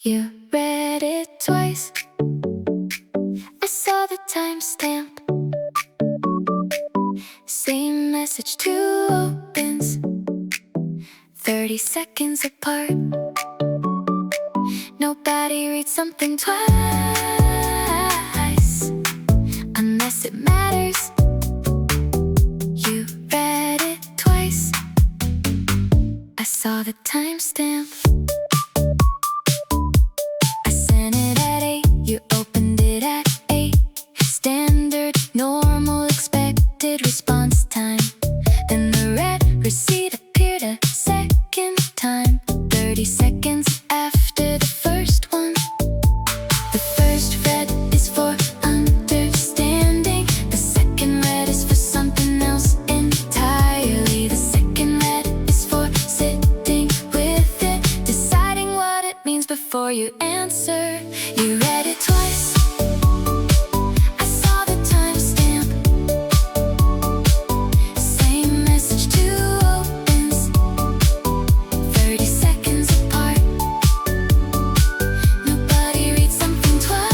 You read it twice. I saw the timestamp. Same message, two opens, 30 seconds apart. Nobody reads something twice unless it matters. You read it twice. I saw the timestamp. I sent it at 8. You opened it at 8. Standard, normal, expected response time. Then the red receipt appeared a second time, 30 seconds after the first one. The first red is for understanding. The second red is for something else entirely. The second red is for sitting with it, deciding what it means before you answer. You read it twice. I saw the timestamp. Same message, two opens, 30 seconds apart. Nobody reads something twice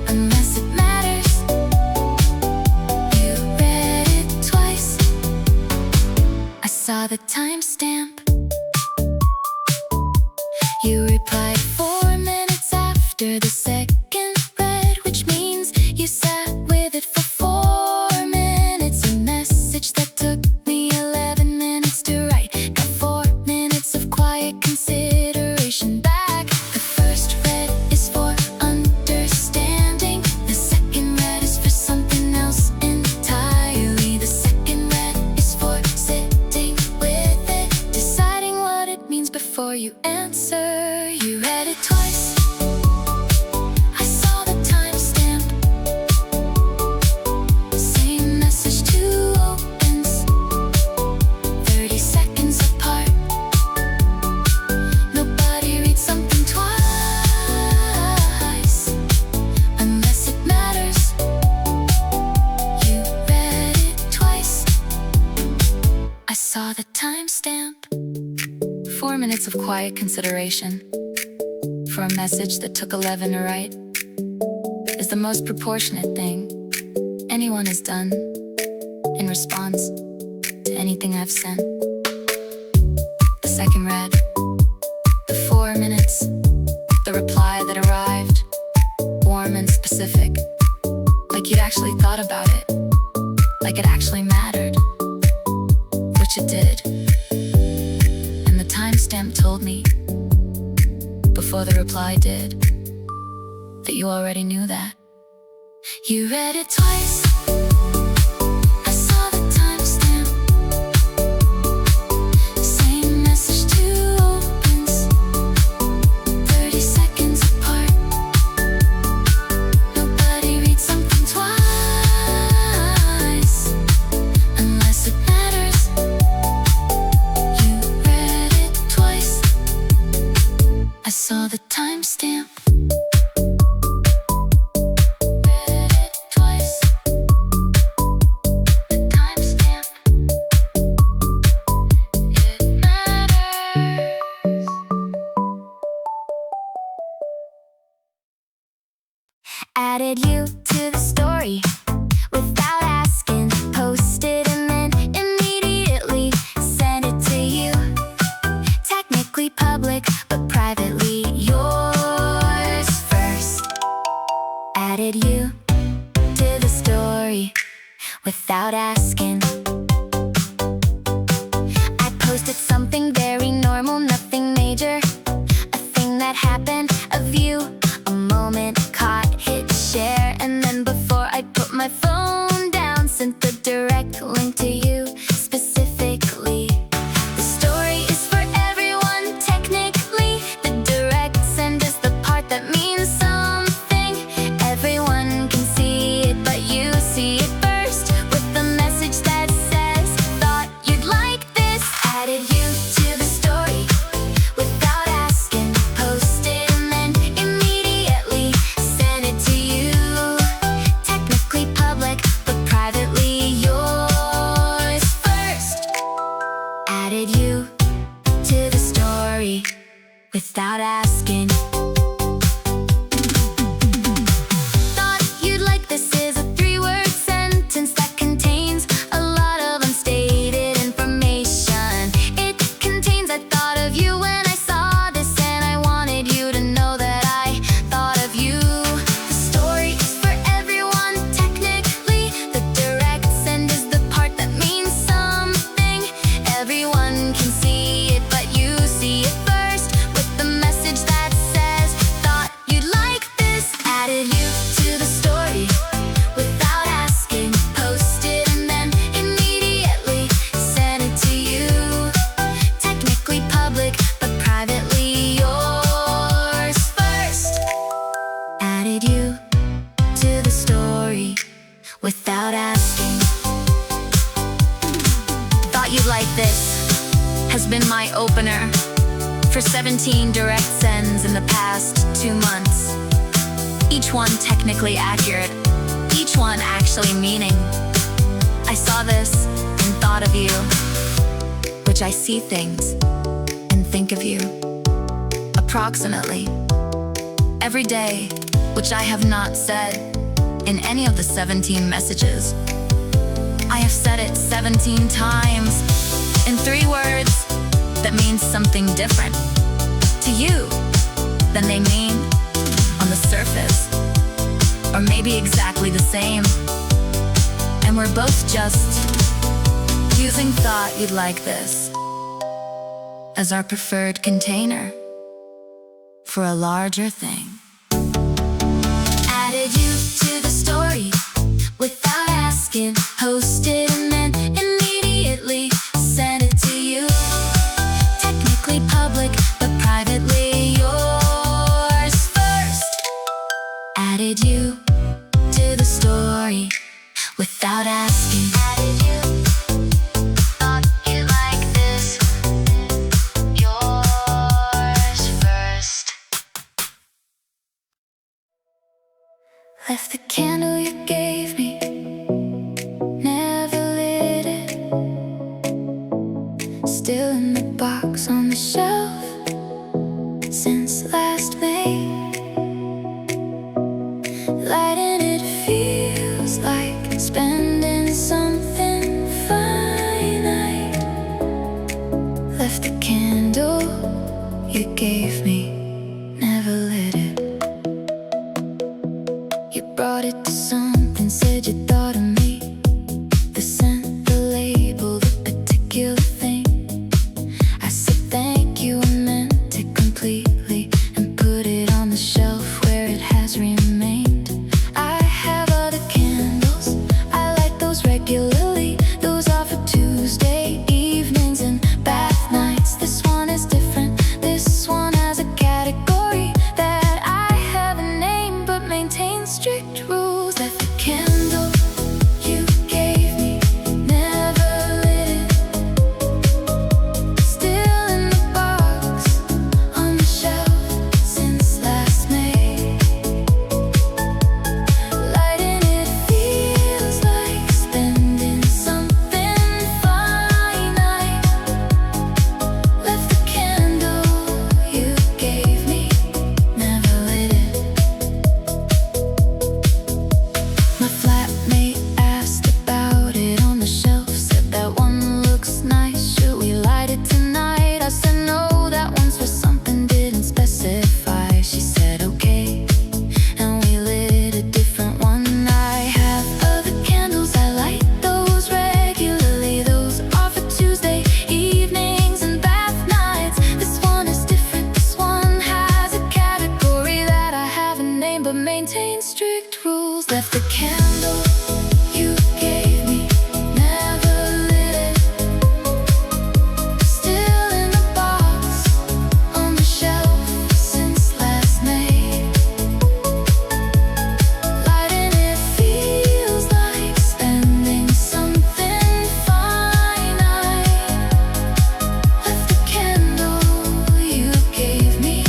unless it matters. You read it twice. I saw the timestamp. You replied 4 minutes after the second read, which means you sat with it for 4 minutes. A message that took me 11 minutes to write got 4 minutes of quiet consideration back. The first read is for understanding. The second read is for something else entirely. The second read is for sitting with it, deciding what it means before you answer. You read it twice. I saw the timestamp. Same message, two opens, 30 seconds apart. Nobody reads something twice unless it matters. You read it twice. I saw the timestamp. 4 minutes of quiet consideration for a message that took 11 to write is the most proportionate thing anyone has done in response to anything I've sent. The second read, the 4 minutes, the reply that arrived, warm and specific, like you'd actually thought about it, like it actually mattered, which it did. And the timestamp told me, before the reply did, that you already knew that. You read it twice. I saw the timestamp. Same message, two opens, 30 seconds apart. Nobody reads something twice unless it matters. You read it twice. I saw the timestamp. Read it twice. The timestamp. It matters. Added you to the story without asking. Posted and then immediately sent it to you. Technically public, but privately yours first. Added you to the story without asking. I posted something very normal, nothing major. A thing that happened, a view, a moment caught, hit share. And then before I put without asking. Thought you'd like this is a 3-word sentence that contains a lot of unstated information. It contains I thought of you when I saw this, and I wanted you to know that I thought of you. The story is for everyone, technically. The direct send is the part that means something. Everyone can see it, but you see it first, with the message that says, thought you'd like this. Added you to the story without asking. Posted and then immediately sent it to you. Technically public, but privately yours first. Added you to the story without asking. Thought you'd like this has been my opener for 17 direct sends in the past 2 months. Each one technically accurate, each one actually meaning. I saw this and thought of you, which I see things and think of you approximately every day, which I have not said in any of the 17 messages. I have said it 17 times in 3 words that mean something different to you than they mean on the surface, or maybe exactly the same. And we're both just using thought you'd like this as our preferred container for a larger thing. Added you to the story without asking. Posted and then immediately sent it to you. Technically public, but privately yours first. Added you to the story without asking. Added you. Thought you like this. Yours first. Left the candle you gave me, never lit it. Still in the box on the shelf since last May. Lighting it feels like spending something finite. Left the candle you gave me, never lit it. You brought it to something, said you thought of me. The scent, the label, the particular thing. I said thank you, I meant it completely, and put it on the shelf where it has remained. I have other candles, I light those regularly. Those are for Tuesday evenings and bath nights. This one is different, this one has a category that I have a name but maintain strict rules. Left the candle you gave me, never lit it. Still in the box on the shelf since last May. Lighting it feels like spending something finite. Left the candle you gave me, never lit it. My flatmate asked about it on the shelf, said that one looks nice, should we light it tonight? I said no, that one's for something, didn't specify. She said okay, and we lit a different one. I have other candles, I light those regularly. Those are for Tuesday evenings and bath nights. This one is different, this one has a category that I haven't named but maintain strict rules. Left the candle you gave me, never lit it. Still in the box on the shelf since last May. Lighting it feels like spending something finite. Left the candle you gave me,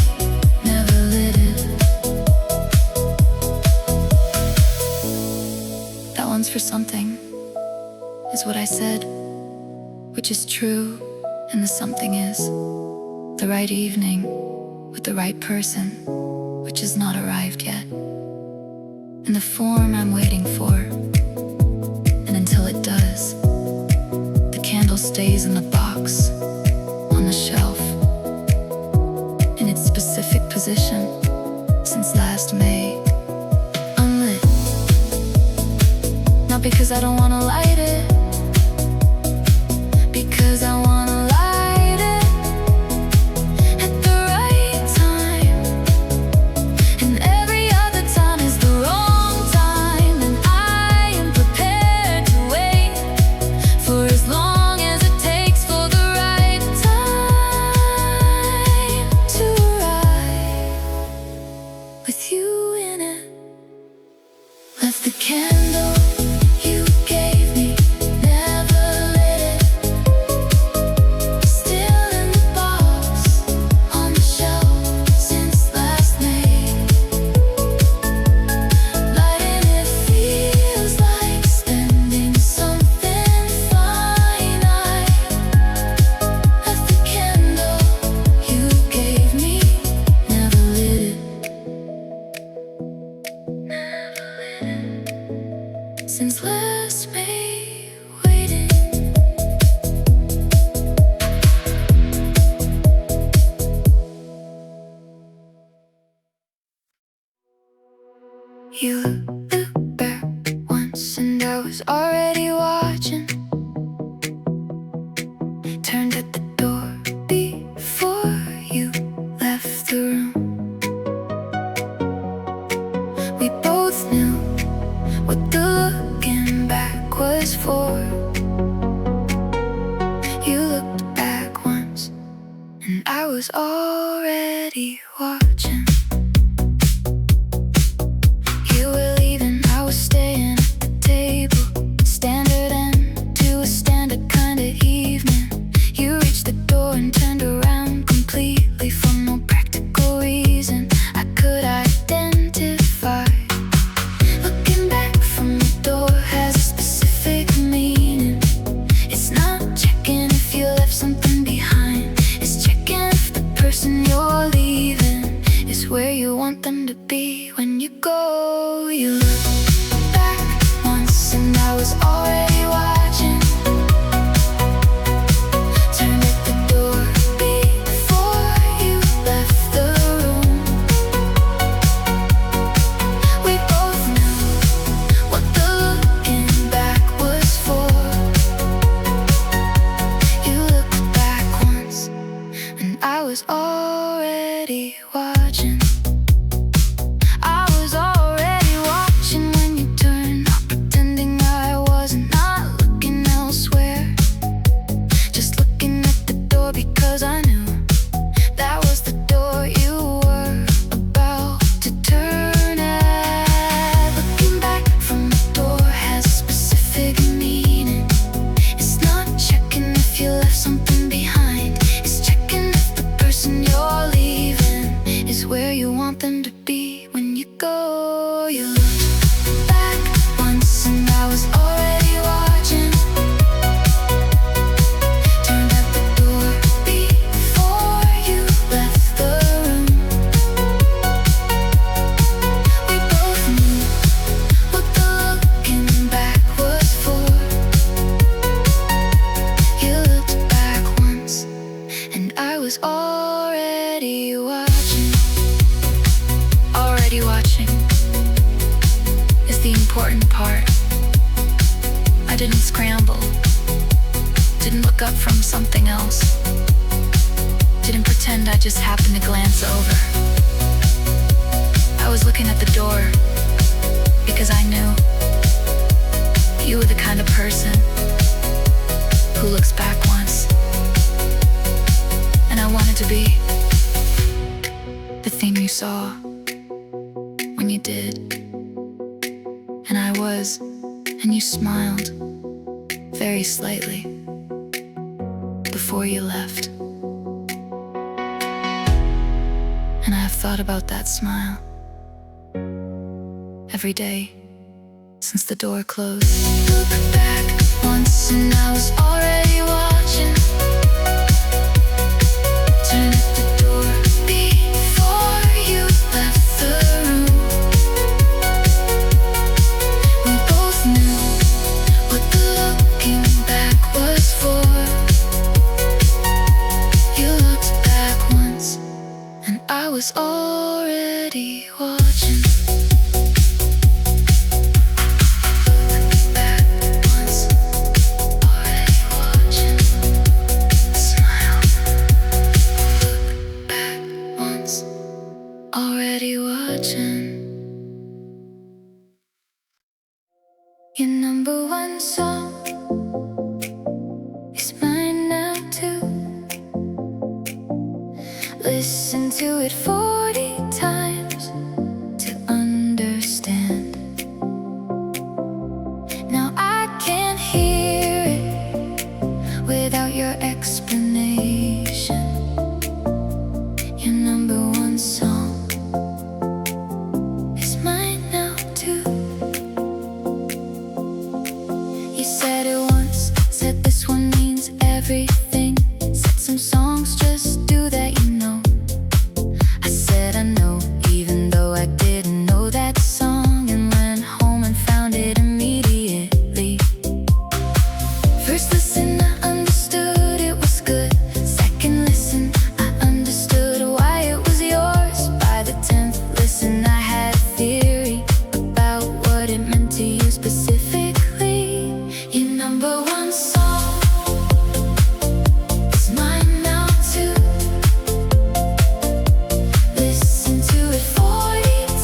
never lit it. That one's for something, is what I said, which is true, and the something is the right evening with the right person, which has not arrived yet, in the form I'm waiting for. And until it does, the candle stays in the box, on the shelf, in its specific position since last May, unlit. Not because I don't wanna light it, because I wanna light it at the right time. And every other time is the wrong time. And I am prepared to wait for as long as it takes for the right time to arrive with you in it. Left the candle you gave me, never lit it, still in the box, on the shelf since last May. Lighting it feels like spending something finite. Left the candle you gave me, never lit it, since last May, waiting. You looked back once and I was already watching. Turned at the door before you left the room. We both knew what the looking back was for. You looked back once and I was already watching. You were leaving, I was staying at the table. Standard end to a standard kind of evening. You reached the door and turned around completely for no practical reason I could identify. Looking back from the door has a specific meaning. It's not checking if you left something behind. It's checking if the person you're leaving is where you want them to be when you go. You look back once and I was already watching. Turned at the door before you left the room. We both knew what the looking back was for. You looked back once and I was already watching. I was already watching when you turned, not pretending I wasn't, not looking elsewhere. Just looking at the door because I knew that was the door you were about to turn at. Looking back from the door has a specific meaning. It's not checking if you left something behind. It's checking if the person you're leaving is where you want them to be when you go. You looked back once and I was already watching. Turned at the door before you left the room. We both knew what the looking back was for. You looked back once and I was already watching. Already watching is the important part. I didn't scramble, didn't look up from something else, didn't pretend I just happened to glance over. I was looking at the door because I knew you were the kind of person who looks back once. And I wanted to be the thing you saw when you did. And I was, and you smiled very slightly before you left. And I have thought about that smile every day since the door closed. Look back once and I was already watching. Turn at the door was already watching. Look back once, already watching. Smile. Look back once, already watching. Your number one song is mine now too. Listen to it 40 times to understand. Now I can't hear it without your explanation. Your number one song is mine now too. You said it once, said this one means everything. Said some songs just do that, you know. I said I know, even though I didn't know that song, and went home and found it immediately. First listen, I understood it was good. Second listen, I understood why it was yours. By the 10th listen, I had a theory about what it meant to you specifically. Your number one song is mine now too. Listen to it 40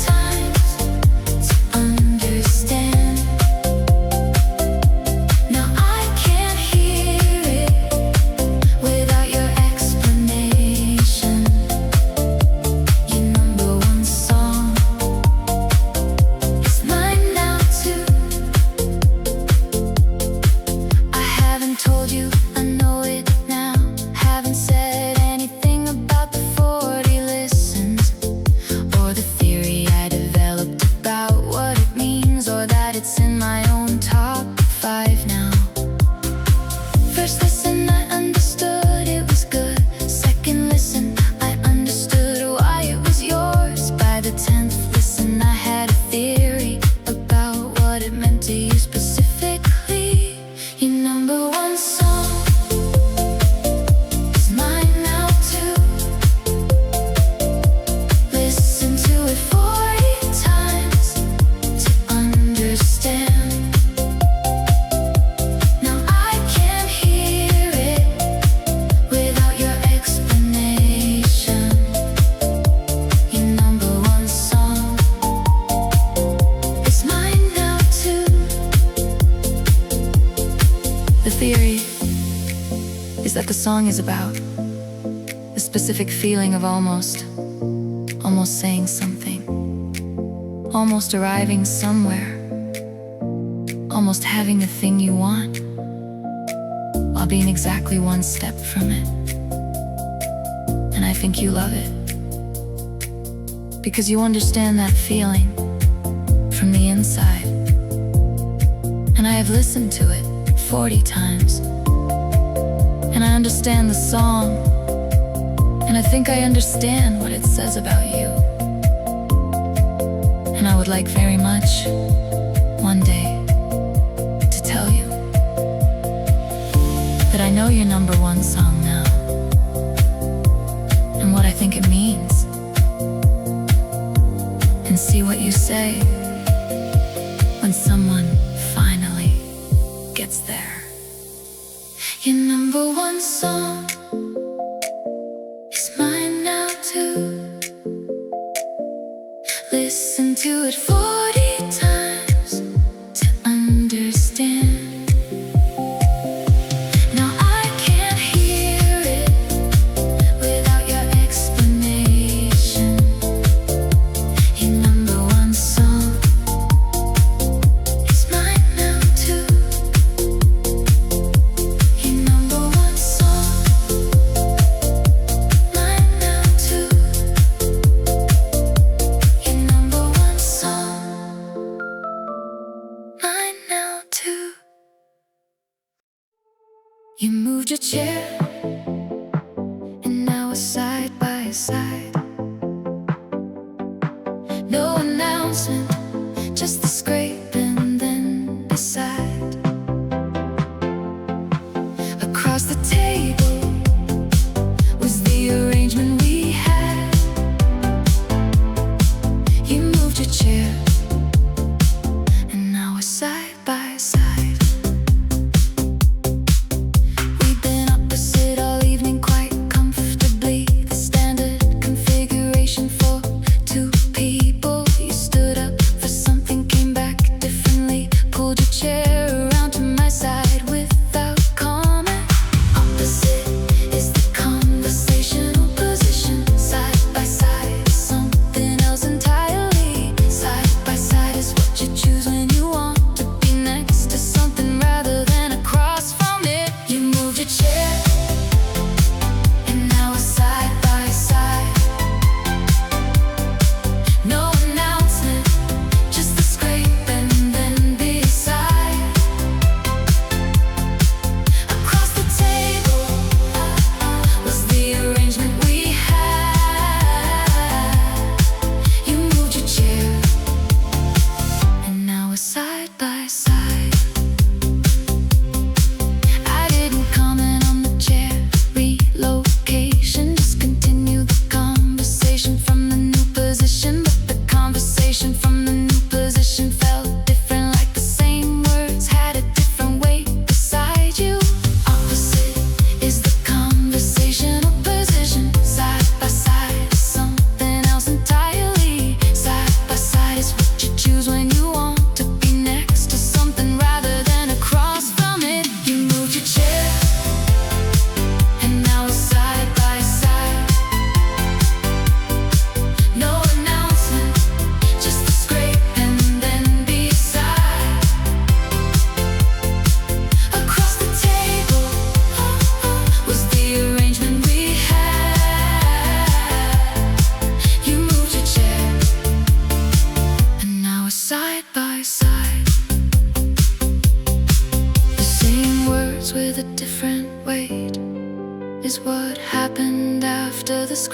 times to understand. Now I can't hear it without your explanation. Your number one song is mine now too. I haven't told you, I know it now. Haven't said anything about the 40 listens, or the theory I developed about what it means, or that it's in my own top 5 now. First listen, I understood it was good. Second listen, I understood why it was yours. By the 10th listen, I had a theory about what it meant to you specifically. Your number one song is mine now too. Listen to it 40 times to understand. Now I can't hear it without your explanation. Your number one song is mine now too. The theory is that the song is about a specific feeling of almost saying something, almost arriving somewhere, almost having the thing you want, while being exactly one step from it. And I think you love it, because you understand that feeling from the inside. And I have listened to it 40 times, and I understand the song, and I think I understand what it says about you. And I would like very much, one day, to tell you that I know your number one song now, and what I think it means, and see what you say when someone finally gets there. Your number one song is mine now too. Listen to it 40 times to understand. Now I can't hear it without your explanation. Your number one song is mine now too. Your number one song, mine now too. Your number one song, mine now too. You moved your chair, and now we're side by side. No announcement, just the scrape and then beside. Across the table was the arrangement we had.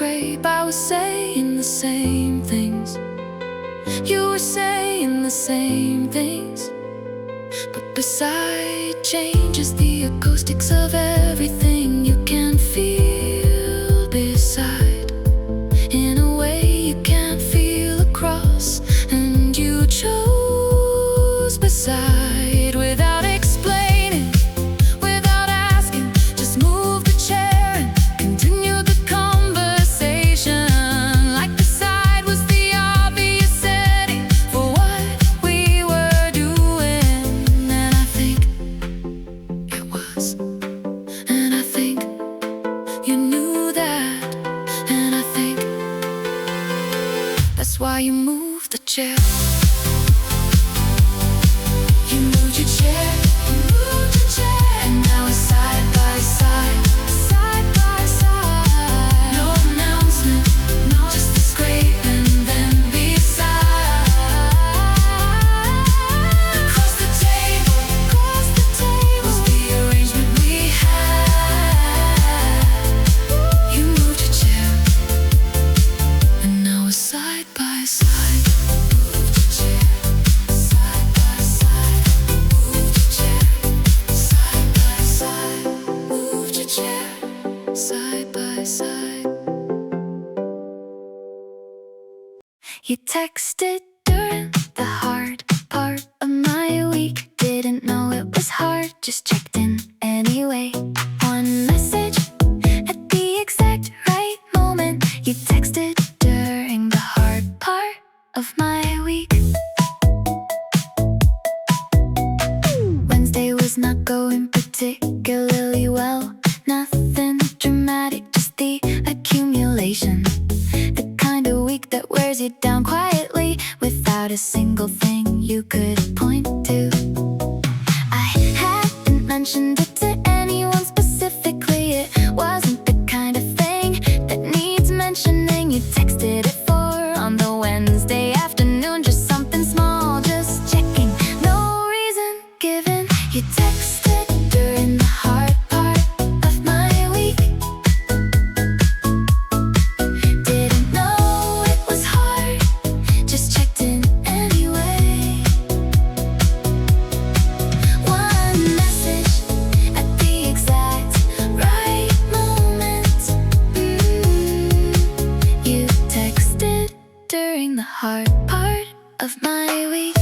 scrape, I was saying the same things. You were saying the same things. But beside changes the acoustics of everything you can feel beside, in a way you can't feel across. And you chose beside without explaining, without asking. Just move the chair and continue the conversation, like beside was the obvious setting for what we were doing. And I think it was, and I think you knew that, and I think that's why you moved the chair. You moved your chair, you moved your chair, and now we're side by side, side by side. No announcement, no, just a scrape and then beside. Across the table was the arrangement we had. You moved your chair, and now we're side by side. Moved your chair, side by side. Moved your chair, side by side. Moved your chair, side by side. You texted during the hard part of my week. Didn't know it was hard, just checked in anyway. One message at the exact right moment. You texted during the hard part of my week. Wednesday was not going particularly well. Nothing dramatic, just the accumulation. The kind of week that wears you down quietly, without a single thing you could point to. I hadn't mentioned it to anyone specifically. It wasn't the kind of thing that needs mentioning. You texted it for on the Wednesday afternoon, just something small, just checking. No reason given. You texted during the hard part of my week. Didn't know it was hard, just checked in anyway. One message at the exact right moment. You texted during the hard part of my week.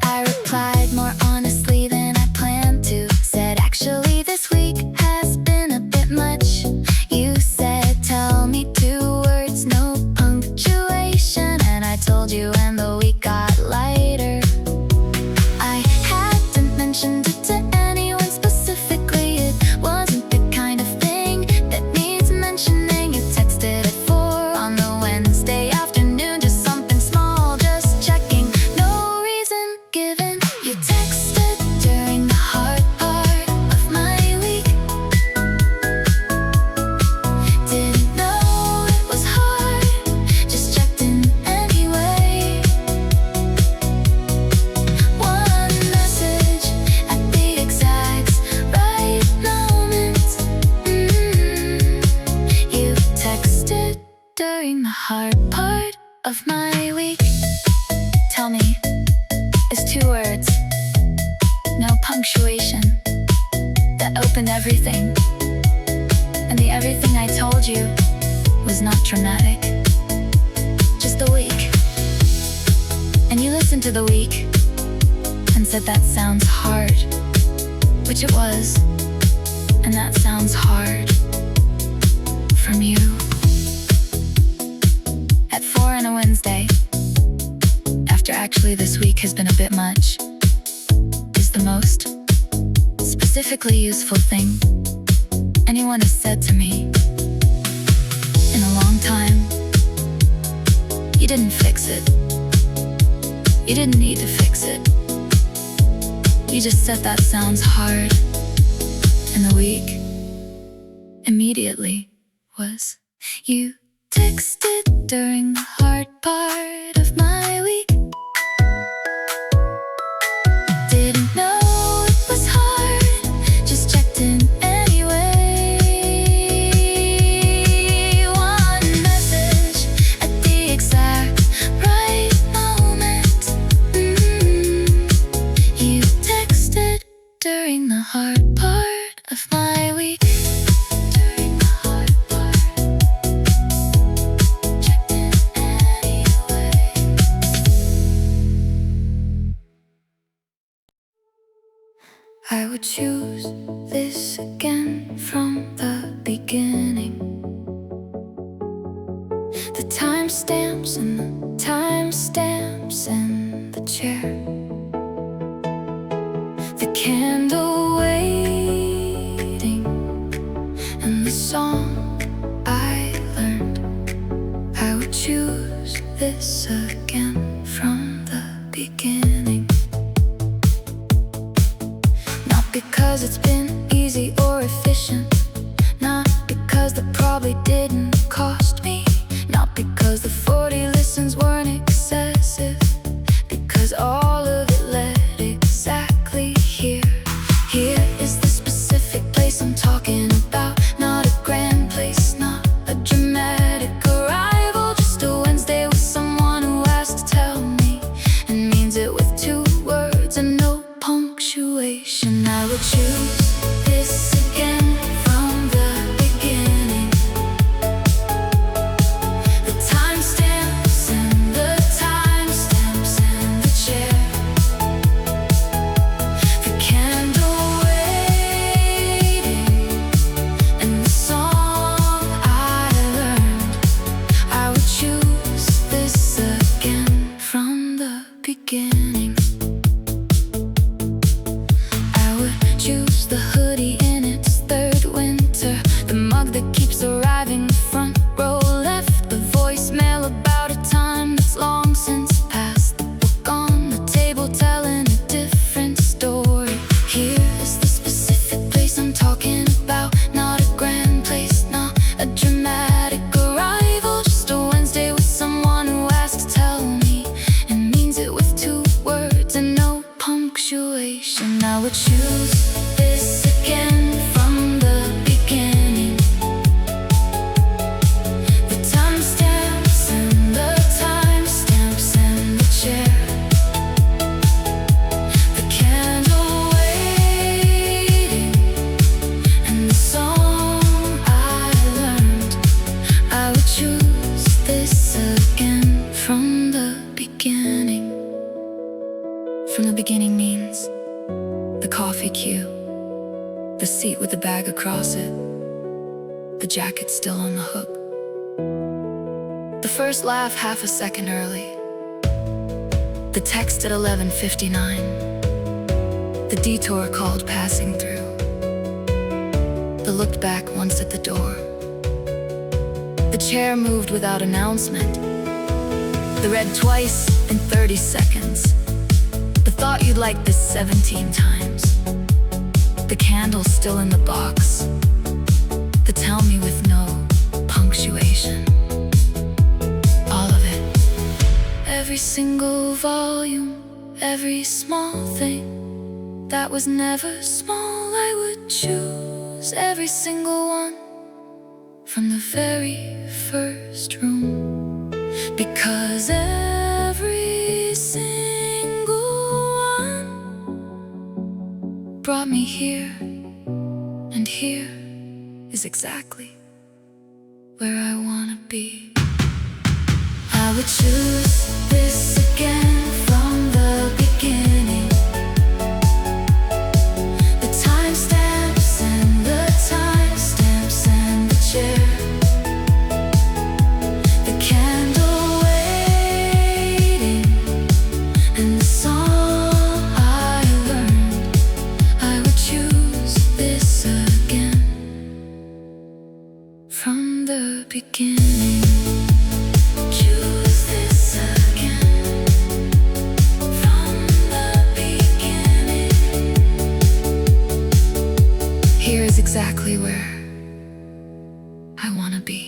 I replied more honestly than I planned to. Said actually this week has been a bit much. You said tell me 2 words, no punctuation, and I told you and the week got lighter. I hadn't mentioned it to anyone specifically. It wasn't the kind of thing that needs mentioning. You texted at 4 on the Wednesday afternoon, just something small, just checking. No reason given. You texted during the hard part of my week. Didn't know it was hard, just checked in anyway. One message at the exact right moment. You texted during the hard part of my week. Tell me, it's 2 words, no punctuation, that opened everything. And the everything I told you was not dramatic, just a week. And you listened to the week and said that sounds hard, which it was. And that sounds hard from you. At 4 on a Wednesday, after actually this week has been a bit much, is the most specifically useful thing anyone has said to me in a long time. You didn't fix it. You didn't need to fix it. You just said that sounds hard, and the week immediately was. You texted during the hard part of my week. Didn't know it was hard, just checked in anyway. I would choose this again from the beginning. The timestamps and the timestamps and the chair, the candle waiting, and the song I learned. I would choose this again from the beginning. Not because it's been easy or efficient, not because the probably didn't cost me, not because the 40 listens weren't excessive, because all of it led exactly here. Here is the specific place I'm talking about. Not a grand place, not a dramatic arrival, just a Wednesday with someone who has to tell me, and means it with 2 words and no punctuation. I would choose this again from the beginning. The timestamps and the timestamps and the chair, the candle waiting, and the song I learned. I would choose this again from the beginning. I would choose the hoodie in its 3rd winter, the mug that keeps arriving, the front row left, the voicemail about a time that's long since passed, the book on the table telling a different story. Here's the specific place I'm talking about. Not a grand place, not a dramatic arrival, just a Wednesday with someone who has to tell me, and means it with 2 words and no punctuation. I would choose this again from the beginning. The timestamps and the timestamps and the chair, the candle waiting, and the song I learned. I would choose this again from the beginning. From the beginning means the coffee queue, the seat with the bag across it, the jacket still on the hook, the first laugh half a second early, the text at 11:59, the detour called passing through, the looked back once at the door, the chair moved without announcement, the read twice in 30 seconds, the thought you'd like this 17 times, the candle still in the box, the tell me with no punctuation. All of it. Every single volume, every small thing that was never small, I would choose every single one from the very first room, because every single one brought me here, and here is exactly where I wanna be. I would choose this again from the beginning. The timestamps and the timestamps and the chair, the candle waiting, and the song I learned. I would choose this again from the beginning. Choose this again from the beginning. Here is exactly where I wanna be.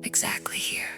Exactly here.